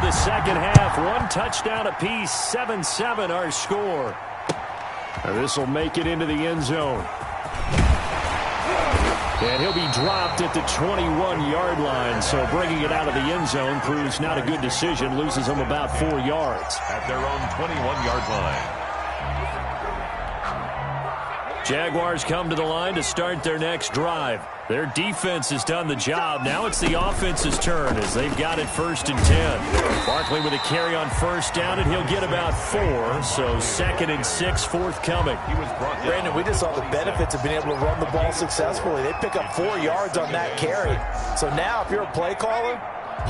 the second half. One touchdown apiece, 7-7 our score. This will make it into the end zone. And he'll be dropped at the 21-yard line, so bringing it out of the end zone proves not a good decision. Loses them about 4 yards. At their own 21-yard line. Jaguars come to the line to start their next drive. Their defense has done the job. Now it's the offense's turn as they've got it 1st and 10. Barkley with a carry on 1st down, and he'll get about 4. So 2nd and 6 forthcoming. Brandon, we just saw the benefits of being able to run the ball successfully. They pick up 4 yards on that carry. So now if you're a play caller,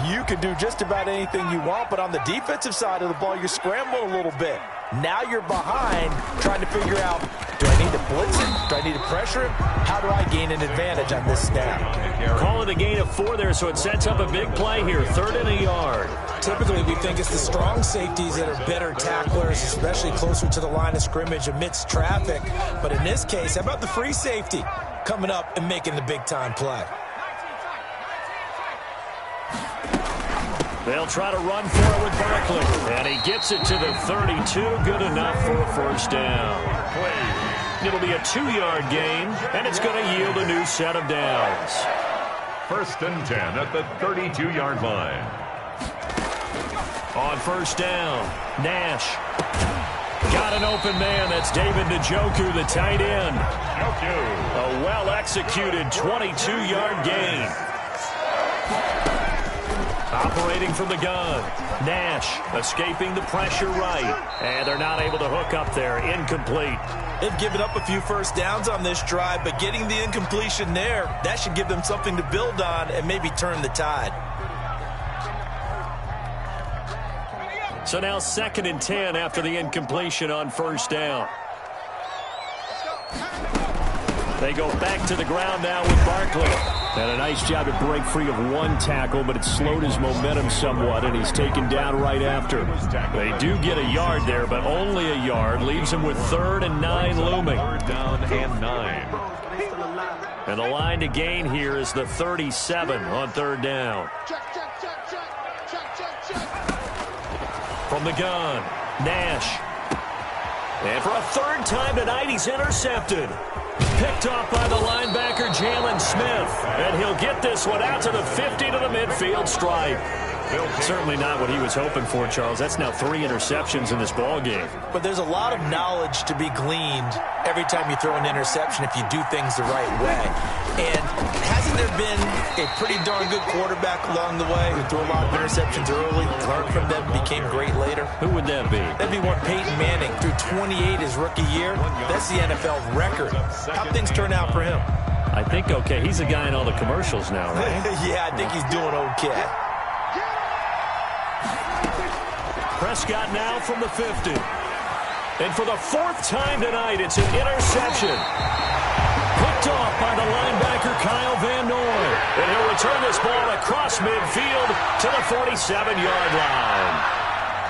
you can do just about anything you want. But on the defensive side of the ball, you're scrambling a little bit. Now you're behind trying to figure out, do I need to blitz him? Do I need to pressure him? How do I gain an advantage on this snap? Call it a gain of 4 there, so it sets up a big play here. 3rd and a yard. Typically, we think it's the strong safeties that are better tacklers, especially closer to the line of scrimmage amidst traffic. But in this case, how about the free safety coming up and making the big-time play? They'll try to run for it with Barkley. And he gets it to the 32. Good enough for a 1st down. It'll be a 2-yard gain, and it's going to yield a new set of downs. 1st and 10 at the 32-yard line. On 1st down, Nash. Got an open man. That's David Njoku, the tight end. A well-executed 22-yard gain. Operating from the gun. Nash escaping the pressure right. And they're not able to hook up there. Incomplete. They've given up a few 1st downs on this drive, but getting the incompletion there, that should give them something to build on and maybe turn the tide. So now 2nd and 10 after the incompletion on 1st down. They go back to the ground now with Barkley. And a nice job to break free of 1 tackle, but it slowed his momentum somewhat, and he's taken down right after. They do get a yard there, but only a yard. Leaves him with 3rd and 9 looming. 3rd down and 9. And the line to gain here is the 37 on 3rd down. From the gun, Nash. And for a 3rd time tonight, he's intercepted. Picked off by the linebacker, Jalen Smith. And he'll get this one out to the 50 to the midfield stripe. Certainly not what he was hoping for, Charles. That's now 3 interceptions in this ball game. But there's a lot of knowledge to be gleaned every time you throw an interception if you do things the right way. And hasn't there been a pretty darn good quarterback along the way who threw a lot of interceptions early, learned from them, became great later? Who would that be? That'd be one Peyton Manning, threw 28 his rookie year. That's the NFL record. How'd things turn out for him? I think okay. He's a guy in all the commercials now, right? Yeah, I think he's doing okay. Prescott now from the 50. And for the 4th time tonight, it's an interception. Picked off by the linebacker, Kyle Van Noy. And he'll return this ball across midfield to the 47-yard line.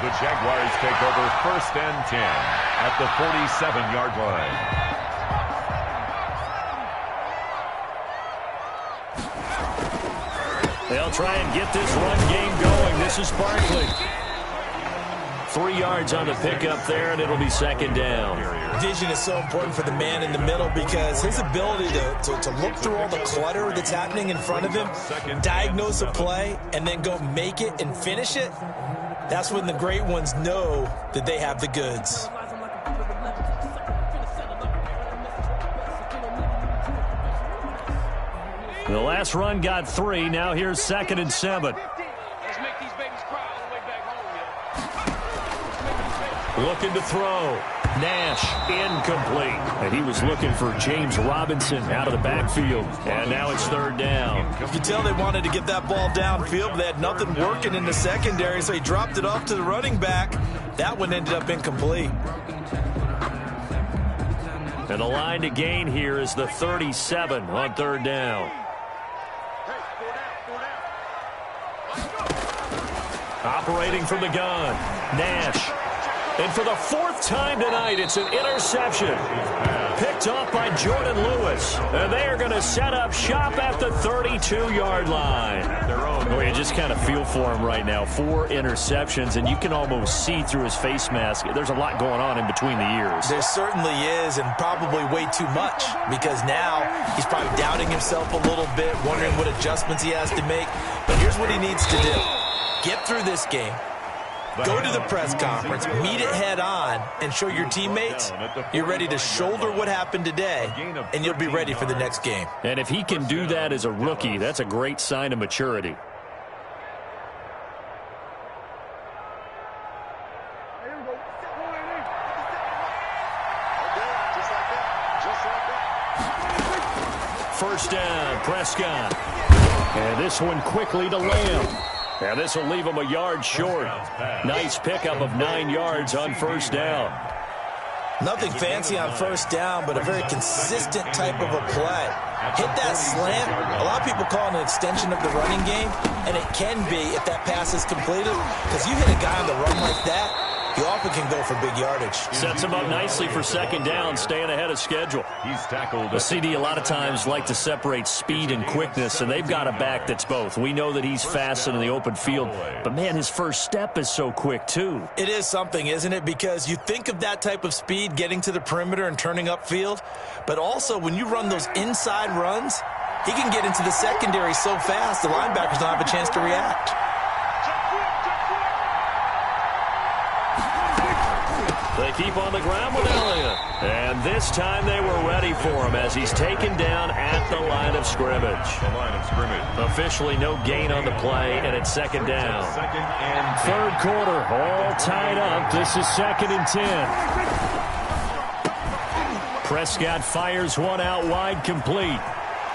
The Jaguars take over 1st and 10 at the 47-yard line. They'll try and get this run game going. This is Barkley. 3 yards on the pickup there, and it'll be 2nd down. Vision is so important for the man in the middle because his ability to look through all the clutter that's happening in front of him, diagnose a play, and then go make it and finish it, that's when the great ones know that they have the goods. The last run got 3. Now here's 2nd and 7. Looking to throw. Nash, incomplete. And he was looking for James Robinson out of the backfield. And now it's 3rd down. You can tell they wanted to get that ball downfield, but they had nothing working in the secondary, so he dropped it off to the running back. That one ended up incomplete. And the line to gain here is the 37 on 3rd down. Operating from the gun, Nash. And for the 4th time tonight, it's an interception. Picked off by Jordan Lewis. And they are going to set up shop at the 32-yard line. Their own Well, you just kind of feel for him right now. 4 interceptions, and you can almost see through his face mask. There's a lot going on in between the ears. There certainly is, and probably way too much, because now he's probably doubting himself a little bit, wondering what adjustments he has to make. But here's what he needs to do. Get through this game. Go to the press conference, meet it head on, and show your teammates you're ready to shoulder what happened today, and you'll be ready for the next game. And if he can do that as a rookie, that's a great sign of maturity. First down, Prescott. And this one quickly to Lamb. And this will leave him a yard short. Nice pickup of 9 yards on first down. Nothing fancy on first down, but a very consistent type of a play. Hit that slant. A lot of people call it an extension of the running game, and it can be if that pass is completed, because you hit a guy on the run like that, you often can go for big yardage. Sets him up nicely for second down, staying ahead of schedule. He's tackled. The CD a lot of times like to separate speed and quickness, and they've got a back that's both. We know that he's fast in the open field, but, man, his first step is so quick, too. It is something, isn't it? Because you think of that type of speed getting to the perimeter and turning upfield, but also when you run those inside runs, he can get into the secondary so fast the linebackers don't have a chance to react. They keep on the ground with Elliott. And this time they were ready for him as he's taken down at the line of scrimmage. The line of scrimmage. Officially no gain on the play, and it's second down. Second and 10. Third quarter, all tied up. This is 2nd and 10. Prescott fires one out wide, complete.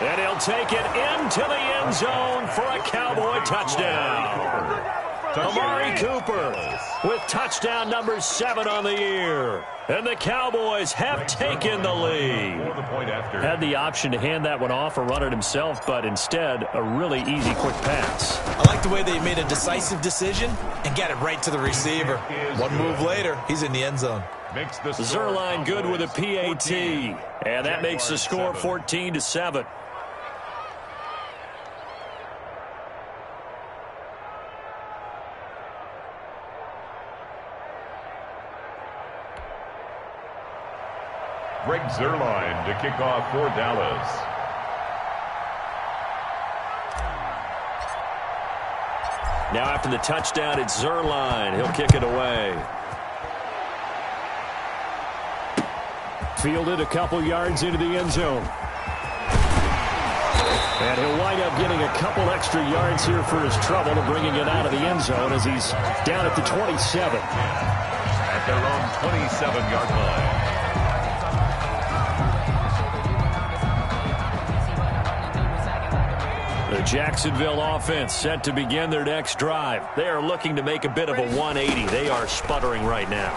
And he'll take it into the end zone for a Cowboy touchdown. Amari Cooper with touchdown number 7 on the year. And the Cowboys have taken the lead. Had the option to hand that one off or run it himself, but instead, a really easy, quick pass. I like the way they made a decisive decision and got it right to the receiver. One move later, he's in the end zone. Zerline good with a PAT. And that makes the score 14-7. Greg Zerline to kick off for Dallas. Now after the touchdown, it's Zerline. He'll kick it away. Fielded a couple yards into the end zone. And he'll wind up getting a couple extra yards here for his trouble to bringing it out of the end zone as he's down at the 27. At their own 27-yard line. The Jacksonville offense set to begin their next drive. They are looking to make a bit of a 180. They are sputtering right now.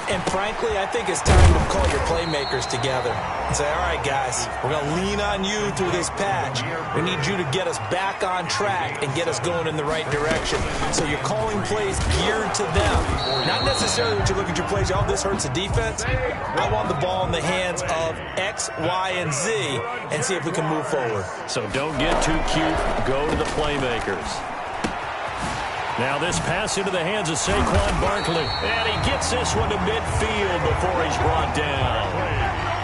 And frankly, I think it's time to call your playmakers together and say, all right, guys, we're going to lean on you through this patch. We need you to get us back on track and get us going in the right direction. So you're calling plays geared to them. Not necessarily when you look at your plays, oh, this hurts the defense. I want the ball in the hands of X, Y, and Z and see if we can move forward. So don't get too cute. Go to the playmakers. Now this pass into the hands of Saquon Barkley. And he gets this one to midfield before he's brought down.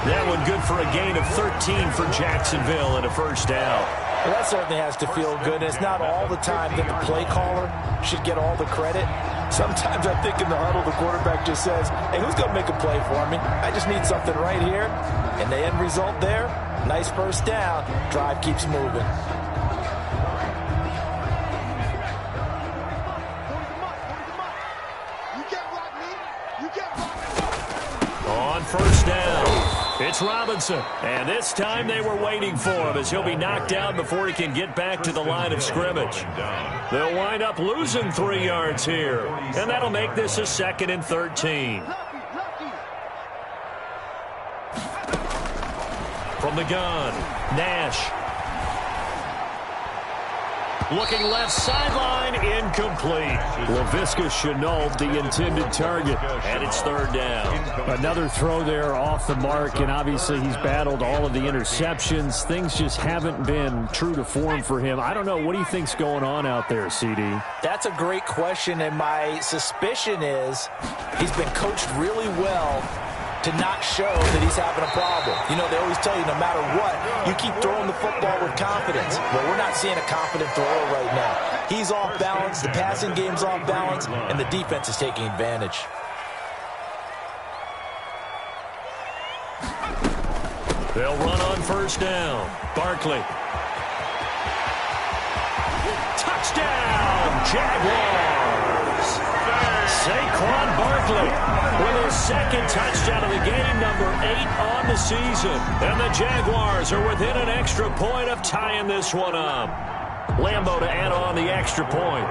That one good for a gain of 13 for Jacksonville and a first down. Well, that certainly has to feel good. And it's not all the time that the play caller should get all the credit. Sometimes I think in the huddle the quarterback just says, hey, who's going to make a play for me? I just need something right here. And the end result there, nice first down. Drive keeps moving. On first down, it's Robinson. And this time they were waiting for him as he'll be knocked down before he can get back to the line of scrimmage. They'll wind up losing 3 yards here. And that'll make this a 2nd and 13. From the gun, Nash. Looking left sideline, incomplete. Laviska Shenault, the intended target, and it's third down. Another throw there off the mark, and obviously he's battled all of the interceptions. Things just haven't been true to form for him. I don't know. What do you think's going on out there, CD? That's a great question, and my suspicion is he's been coached really well to not show that he's having a problem. You know, they always tell you no matter what, you keep throwing the football with confidence. Well, we're not seeing a confident thrower right now. He's off balance, the passing game's off balance, and the defense is taking advantage. They'll run on first down. Barkley. Touchdown, Jaguars! Saquon Barkley with his second touchdown of the game, number 8 on the season. And the Jaguars are within an extra point of tying this one up. Lambeau to add on the extra point.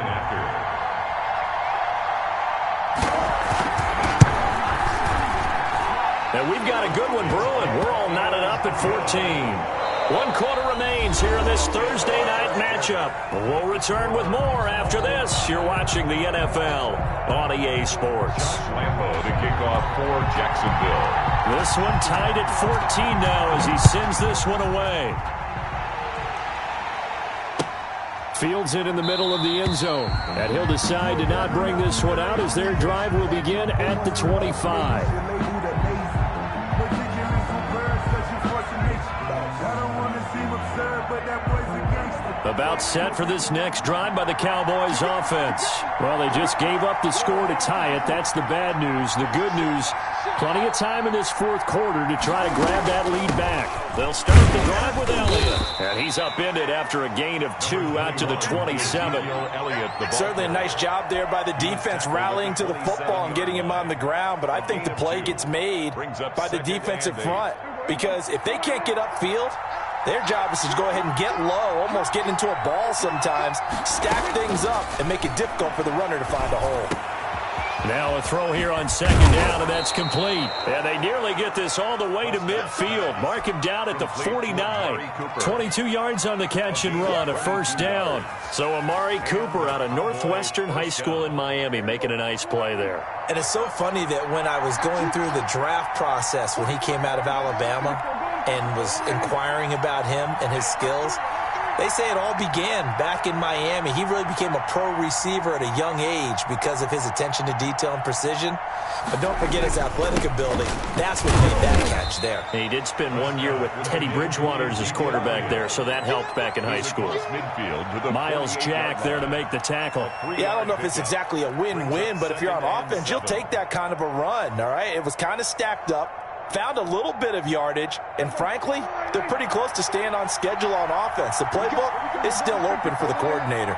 And we've got a good one brewing. We're all knotted up at 14. 1 quarter remains here in this Thursday night matchup. We'll return with more after this. You're watching the NFL on EA Sports. Lambeau to kick off for Jacksonville. This one tied at 14 now as he sends this one away. Fields it in the middle of the end zone. And he'll decide to not bring this one out as their drive will begin at the 25. About set for this next drive by the Cowboys offense. Well, they just gave up the score to tie it. That's the bad news. The good news, plenty of time in this fourth quarter to try to grab that lead back. They'll start the drive with Elliott. And he's upended after a gain of 2 out to the 27. Certainly a nice job there by the defense rallying to the football and getting him on the ground. But I think the play gets made by the defensive front. Because if they can't get upfield, their job is to go ahead and get low, almost get into a ball sometimes, stack things up, and make it difficult for the runner to find a hole. Now a throw here on second down, and that's complete. And they nearly get this all the way to midfield. Mark him down at the 49. 22 yards on the catch and run, a first down. So Amari Cooper out of Northwestern High School in Miami making a nice play there. And it's so funny that when I was going through the draft process when he came out of Alabama and was inquiring about him and his skills, they say it all began back in Miami. He really became a pro receiver at a young age because of his attention to detail and precision. But don't forget his athletic ability. That's what made that catch there. And he did spend 1 year with Teddy Bridgewater as his quarterback there, so that helped back in high school. Miles Jack there to make the tackle. Yeah, I don't know if it's exactly a win-win, but if you're on offense, you'll take that kind of a run, all right? It was kind of stacked up. Found a little bit of yardage, and frankly, they're pretty close to staying on schedule on offense. The playbook is still open for the coordinator.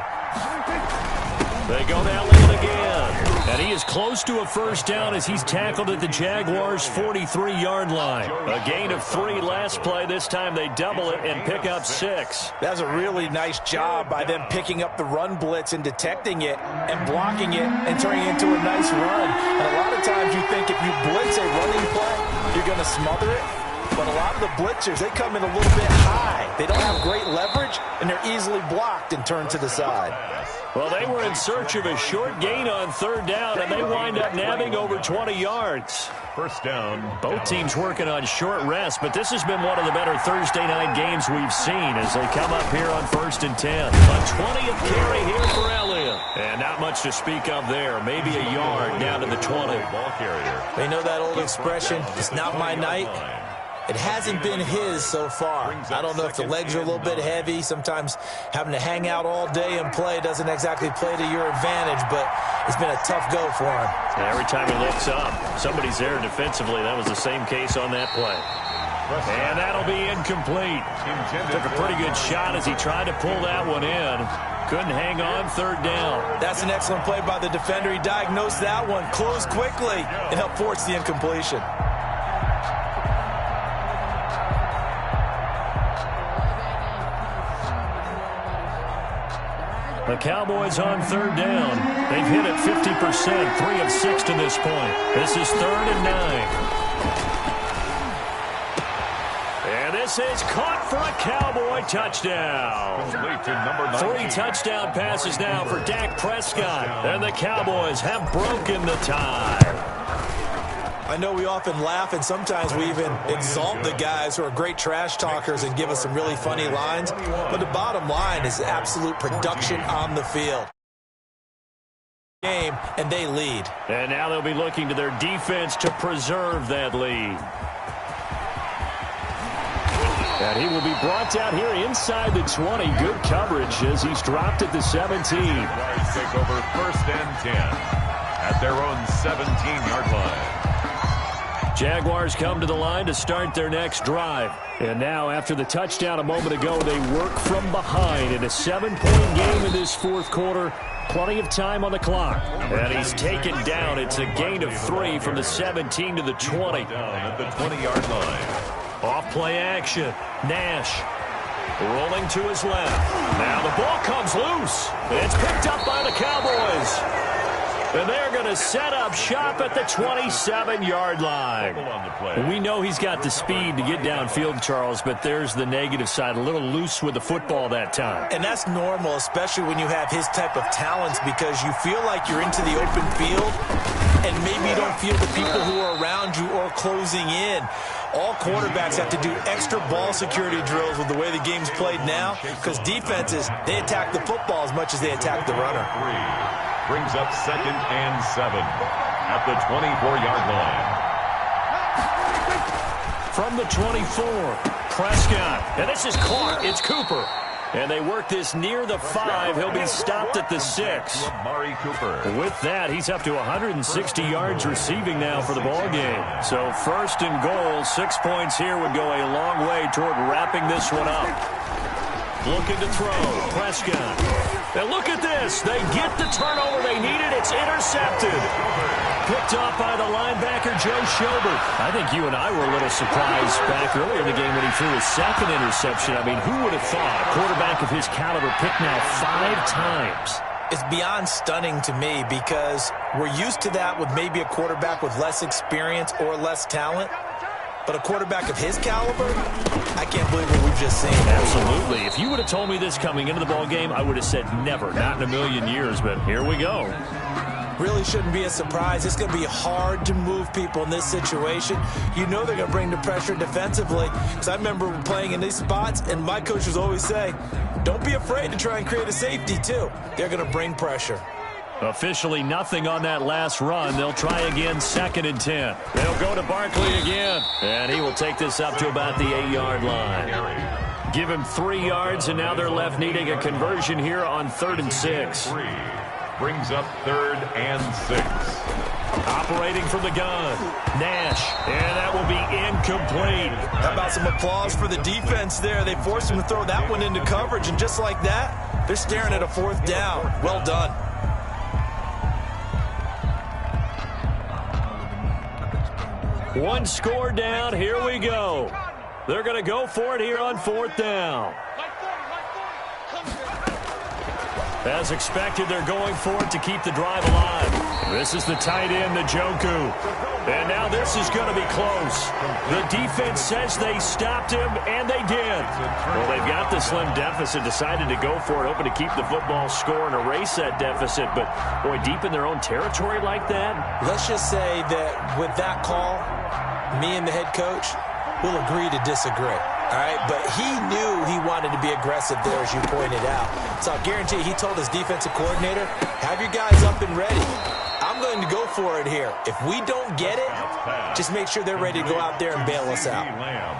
They go down late again. And he is close to a first down as he's tackled at the Jaguars' 43-yard line. A gain of 3 last play. This time they double it and pick up 6. That's a really nice job by them picking up the run blitz and detecting it and blocking it and turning it into a nice run. And a lot of times you think if you blitz a running play, you're going to smother it. But a lot of the blitzers, they come in a little bit high. They don't have great leverage, and they're easily blocked and turned to the side. Well, they were in search of a short gain on third down, and they wind up nabbing over 20 yards. First down. Both teams working on short rest, but this has been one of the better Thursday night games we've seen as they come up here on 1st and 10. A 20th carry here for Elliott. And not much to speak of there. Maybe a yard down to the 20. Ball carrier. They know that old expression, it's not my night. It hasn't been his so far. I don't know if the legs are a little bit heavy. Sometimes having to hang out all day and play doesn't exactly play to your advantage, but it's been a tough go for him. And every time he looks up, somebody's there defensively. That was the same case on that play. And that'll be incomplete. Took a pretty good shot as he tried to pull that one in. Couldn't hang on third down. That's an excellent play by the defender. He diagnosed that one, closed quickly, and helped force the incompletion. The Cowboys on third down. They've hit it 50%, 3 of 6 to this point. This is 3rd and 9. And this this is caught for a Cowboy touchdown. Complete to number 19. 3 touchdown passes now for Dak Prescott. And the Cowboys have broken the tie. I know we often laugh, and sometimes we even exalt the guys who are great trash talkers and give us some really funny lines. But the bottom line is absolute production on the field. Game, and they lead. And now they'll be looking to their defense to preserve that lead. And he will be brought down here inside the 20. Good coverage as he's dropped at the 17. Jaguars take over 1st and 10 at their own 17-yard line. Jaguars come to the line to start their next drive. And now, after the touchdown a moment ago, they work from behind in a 7-point game in this 4th quarter. Plenty of time on the clock. And he's taken down. It's a gain of 3 from the 17 to the 20. Down at the 20-yard line. Off play action. Nash rolling to his left. Now the ball comes loose. It's picked up by the Cowboys. And they're going to set up shop at the 27-yard line. We know he's got the speed to get downfield, Charles, but there's the negative side. A little loose with the football that time. And that's normal, especially when you have his type of talents, because you feel like you're into the open field and maybe you don't feel the people who are around you or closing in. All quarterbacks have to do extra ball security drills with the way the game's played now, because defenses, they attack the football as much as they attack the runner. Brings up 2nd and 7 at the 24-yard line. From the 24, Prescott. And this is caught. It's Cooper. And they work this near the 5. He'll be stopped at the 6. Amari Cooper. With that, he's up to 160 yards receiving now for the ball game. So 1st and goal, 6 points here would go a long way toward wrapping this one up. Looking to throw. Prescott. And look at this. They get the turnover they needed. It's intercepted. Picked off by the linebacker, Joe Schobert. I think you and I were a little surprised back earlier in the game when he threw his 2nd interception. I mean, who would have thought a quarterback of his caliber picked now 5 times? It's beyond stunning to me, because we're used to that with maybe a quarterback with less experience or less talent. But a quarterback of his caliber, I can't believe what we've just seen. Absolutely. If you would have told me this coming into the ball game, I would have said never, not in a million years. But here we go. Really shouldn't be a surprise. It's going to be hard to move people in this situation. You know they're going to bring the pressure defensively. Because I remember playing in these spots, and my coaches always say, don't be afraid to try and create a safety, too. They're going to bring pressure. Officially nothing on that last run. They'll try again, 2nd and 10. They'll go to Barkley again. And he will take this up to about the 8-yard line. Give him 3 yards, and now they're left needing a conversion here on 3rd and 6. Brings up 3rd and 6. Operating from the gun, Nash, and that will be incomplete. How about some applause for the defense there? They forced him to throw that one into coverage, and just like that, they're staring at a 4th down. Well done. One score down. Here we go. They're going to go for it here on 4th down. As expected, they're going for it to keep the drive alive. This is the tight end, Njoku. And now this is going to be close. The defense says they stopped him, and they did. Well, they've got the slim deficit, decided to go for it, hoping to keep the football score and erase that deficit. But, boy, deep in their own territory like that. Let's just say that with that call, me and the head coach will agree to disagree. All right, but he knew he wanted to be aggressive there, as you pointed out. So I'll guarantee he told his defensive coordinator, have your guys up and ready. I'm going to go for it here. If we don't get it, just make sure they're ready to go out there and bail us out.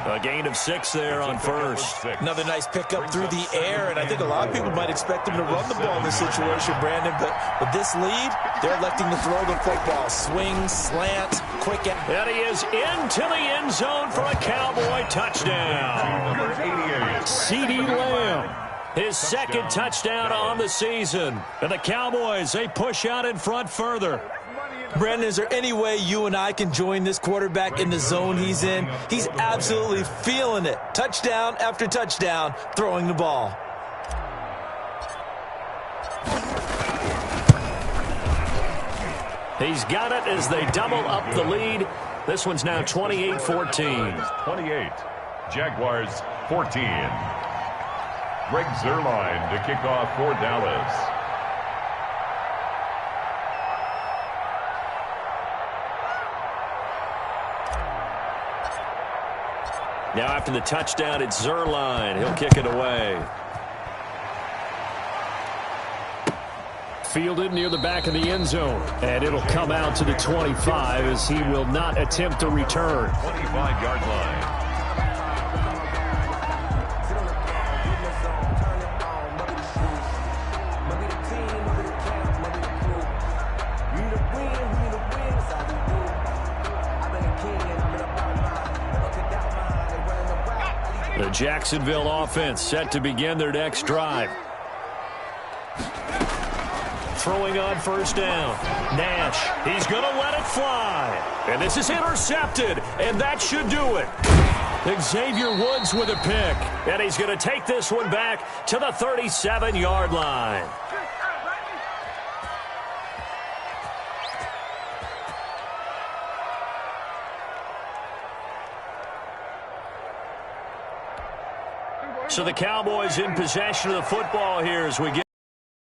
A gain of 6 there on 1st. Another nice pickup through the air, and I think a lot of people might expect him to run the ball in this situation, Brandon, but with this lead, they're electing to throw the football. Swing, slant, quick. And he is into the end zone for a Cowboy touchdown. CeeDee Lamb, his 2nd touchdown on the season. And the Cowboys, they push out in front further. Brandon, is there any way you and I can join this quarterback in the zone he's in? He's absolutely feeling it. Touchdown after touchdown, throwing the ball. He's got it as they double up the lead. This one's now 28-14. 28. Jaguars 14. Greg Zuerlein to kick off for Dallas. Now after the touchdown, it's Zuerlein. He'll kick it away. Fielded near the back of the end zone. And it'll come out to the 25 as he will not attempt to return. 25-yard line. The Jacksonville offense set to begin their next drive. Throwing on first down. Nash, he's going to let it fly. And this is intercepted, and that should do it. Xavier Woods with a pick, and he's going to take this one back to the 37-yard line. So the Cowboys in possession of the football here as we get.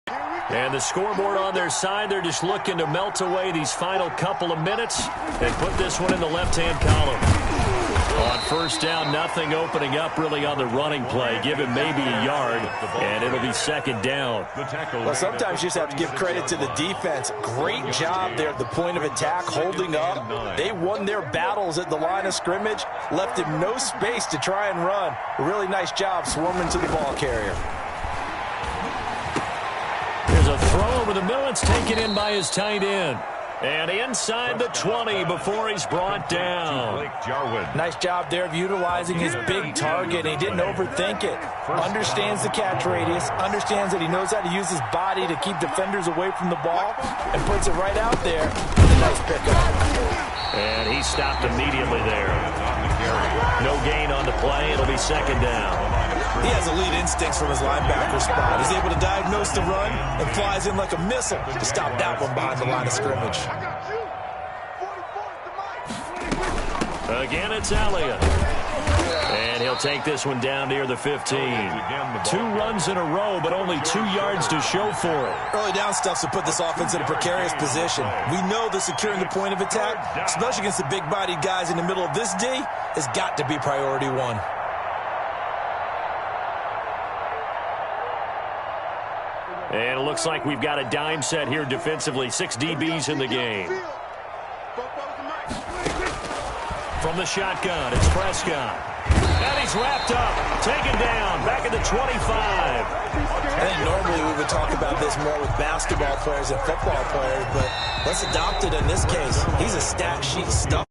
And the scoreboard on their side, they're just looking to melt away these final couple of minutes and put this one in the left-hand column. On first down, nothing opening up really on the running play. Give him maybe a yard, and it'll be second down. Well, sometimes you just have to give credit to the defense. Great job there at the point of attack, holding up. They won their battles at the line of scrimmage, left him no space to try and run. A really nice job swarming to the ball carrier. There's a throw over the middle. It's taken in by his tight end. And inside the 20 before he's brought down. Nice job there of utilizing his big target. He didn't overthink it. Understands the catch radius. Understands that he knows how to use his body to keep defenders away from the ball. And puts it right out there. A nice pickup. And he stopped immediately there. No gain on the play. It'll be second down. He has elite instincts from his linebacker spot. He's able to diagnose the run and flies in like a missile to stop that one behind the line of scrimmage. Again, it's Elliott. And he'll take this one down near the 15. 2 runs in a row, but only 2 yards to show for it. Early down stuffs will put this offense in a precarious position. We know that securing the point of attack, especially against the big-bodied guys in the middle of this D, has got to be priority one. And it looks like we've got a dime set here defensively. 6 DBs in the game. From the shotgun, it's Prescott. And he's wrapped up, taken down, back at the 25. I think normally we would talk about this more with basketball players and football players, but let's adopt it in this case. He's a stat sheet stuff.